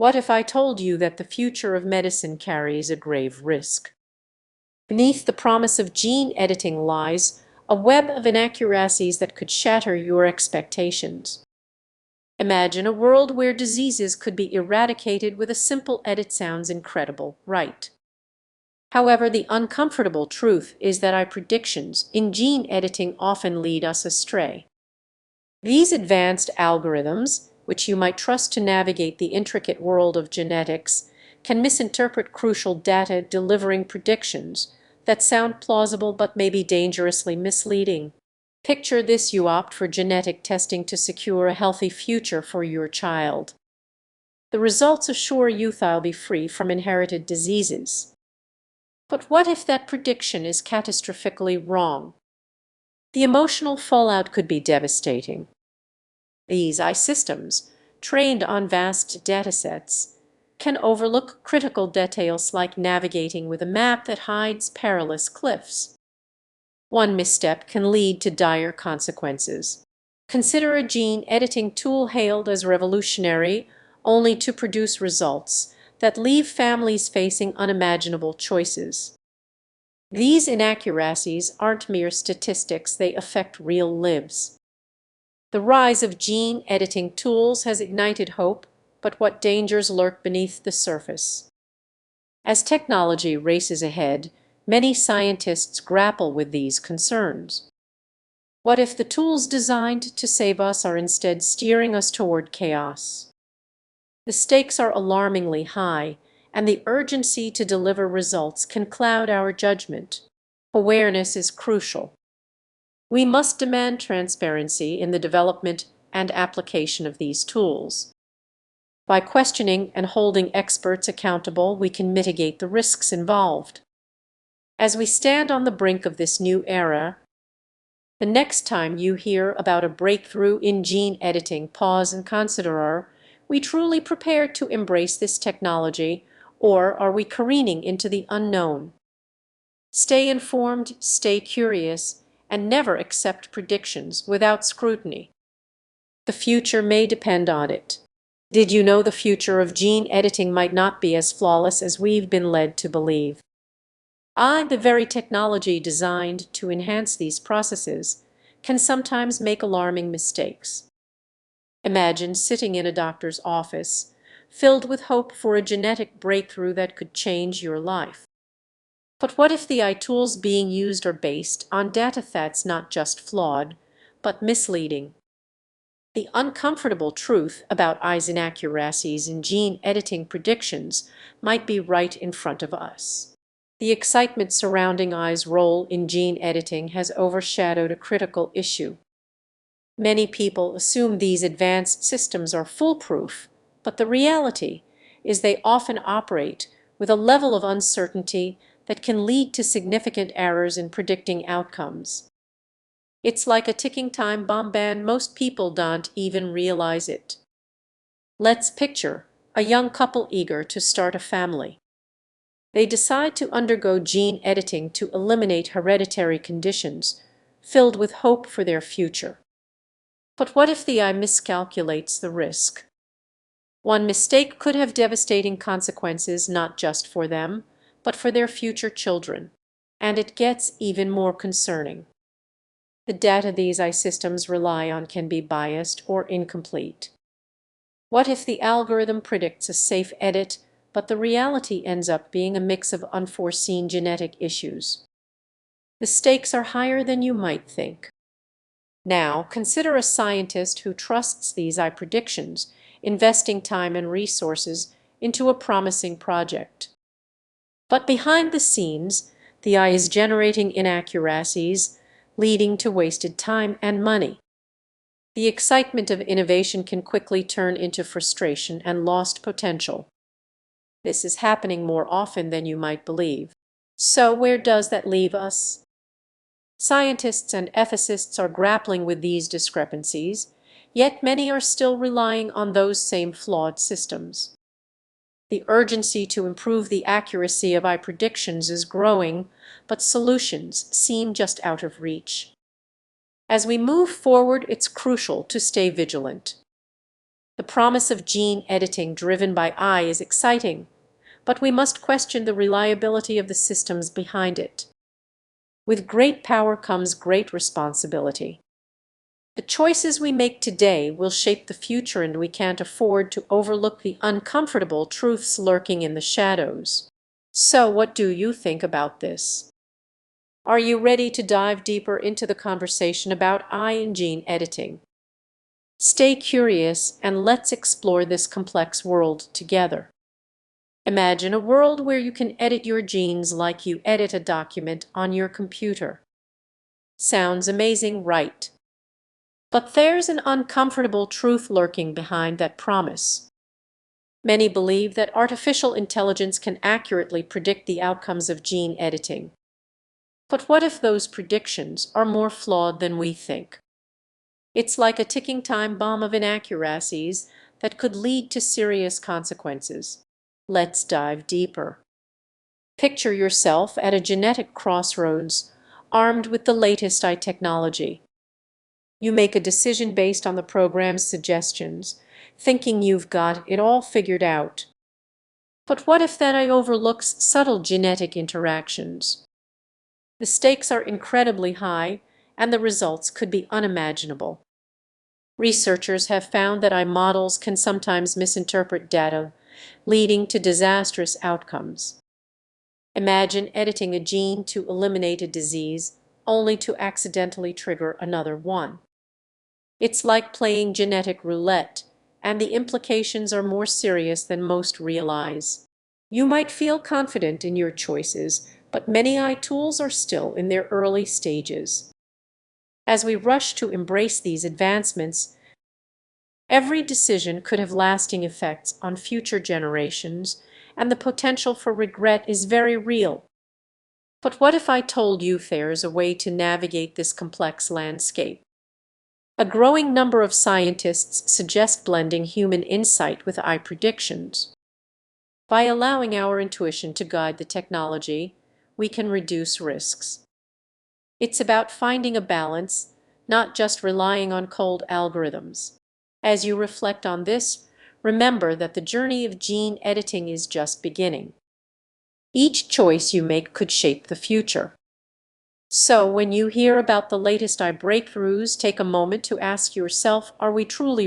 What if I told you that the future of medicine carries a grave risk? Beneath the promise of gene editing lies a web of inaccuracies that could shatter your expectations. Imagine a world where diseases could be eradicated with a simple edit. Sounds incredible, right? However, the uncomfortable truth is that our predictions in gene editing often lead us astray. These advanced algorithms, which you might trust to navigate the intricate world of genetics, can misinterpret crucial data, delivering predictions that sound plausible but may be dangerously misleading. Picture this: you opt for genetic testing to secure a healthy future for your child. The results assure youth will be free from inherited diseases. But what if that prediction is catastrophically wrong? The emotional fallout could be devastating. These AI systems, trained on vast datasets, can overlook critical details like navigating with a map that hides perilous cliffs. One misstep can lead to dire consequences. Consider a gene editing tool hailed as revolutionary, only to produce results that leave families facing unimaginable choices. These inaccuracies aren't mere statistics, they affect real lives. The rise of gene editing tools has ignited hope, but what dangers lurk beneath the surface? As technology races ahead, many scientists grapple with these concerns. What if the tools designed to save us are instead steering us toward chaos? The stakes are alarmingly high, and the urgency to deliver results can cloud our judgment. Awareness is crucial. We must demand transparency in the development and application of these tools. By questioning and holding experts accountable, we can mitigate the risks involved. As we stand on the brink of this new era, the next time you hear about a breakthrough in gene editing, pause and consider: are we truly prepared to embrace this technology, or are we careening into the unknown? Stay informed, stay curious, and never accept predictions without scrutiny. The future may depend on it. Did you know the future of gene editing might not be as flawless as we've been led to believe? The very technology designed to enhance these processes can sometimes make alarming mistakes. Imagine sitting in a doctor's office, filled with hope for a genetic breakthrough that could change your life. But what if the AI tools being used are based on data that's not just flawed, but misleading? The uncomfortable truth about AI's inaccuracies in gene editing predictions might be right in front of us. The excitement surrounding AI's role in gene editing has overshadowed a critical issue. Many people assume these advanced systems are foolproof, but the reality is they often operate with a level of uncertainty that can lead to significant errors in predicting outcomes. It's like a ticking time bomb, and most people don't even realize it. Let's picture a young couple eager to start a family. They decide to undergo gene editing to eliminate hereditary conditions, filled with hope for their future. But what if the AI miscalculates the risk? One mistake could have devastating consequences not just for them, but for their future children. And it gets even more concerning. The data these AI systems rely on can be biased or incomplete. What if the algorithm predicts a safe edit, but the reality ends up being a mix of unforeseen genetic issues? The stakes are higher than you might think. Now, consider a scientist who trusts these AI predictions, investing time and resources into a promising project. But behind the scenes, the AI is generating inaccuracies, leading to wasted time and money. The excitement of innovation can quickly turn into frustration and lost potential. This is happening more often than you might believe. So where does that leave us? Scientists and ethicists are grappling with these discrepancies, yet many are still relying on those same flawed systems. The urgency to improve the accuracy of AI predictions is growing, but solutions seem just out of reach. As we move forward, it's crucial to stay vigilant. The promise of gene editing driven by AI is exciting, but we must question the reliability of the systems behind it. With great power comes great responsibility. The choices we make today will shape the future, and we can't afford to overlook the uncomfortable truths lurking in the shadows. So, what do you think about this? Are you ready to dive deeper into the conversation about AI and gene editing? Stay curious and let's explore this complex world together. Imagine a world where you can edit your genes like you edit a document on your computer. Sounds amazing, right? But there's an uncomfortable truth lurking behind that promise. Many believe that artificial intelligence can accurately predict the outcomes of gene editing. But what if those predictions are more flawed than we think? It's like a ticking time bomb of inaccuracies that could lead to serious consequences. Let's dive deeper. Picture yourself at a genetic crossroads, armed with the latest AI technology. You make a decision based on the program's suggestions, thinking you've got it all figured out. But what if that AI overlooks subtle genetic interactions? The stakes are incredibly high, and the results could be unimaginable. Researchers have found that AI models can sometimes misinterpret data, leading to disastrous outcomes. Imagine editing a gene to eliminate a disease, only to accidentally trigger another one. It's like playing genetic roulette, and the implications are more serious than most realize. You might feel confident in your choices, but many AI tools are still in their early stages. As we rush to embrace these advancements, every decision could have lasting effects on future generations, and the potential for regret is very real. But what if I told you there's a way to navigate this complex landscape? A growing number of scientists suggest blending human insight with AI predictions. By allowing our intuition to guide the technology, we can reduce risks. It's about finding a balance, not just relying on cold algorithms. As you reflect on this, remember that the journey of gene editing is just beginning. Each choice you make could shape the future. So, when you hear about the latest AI breakthroughs, take a moment to ask yourself, are we truly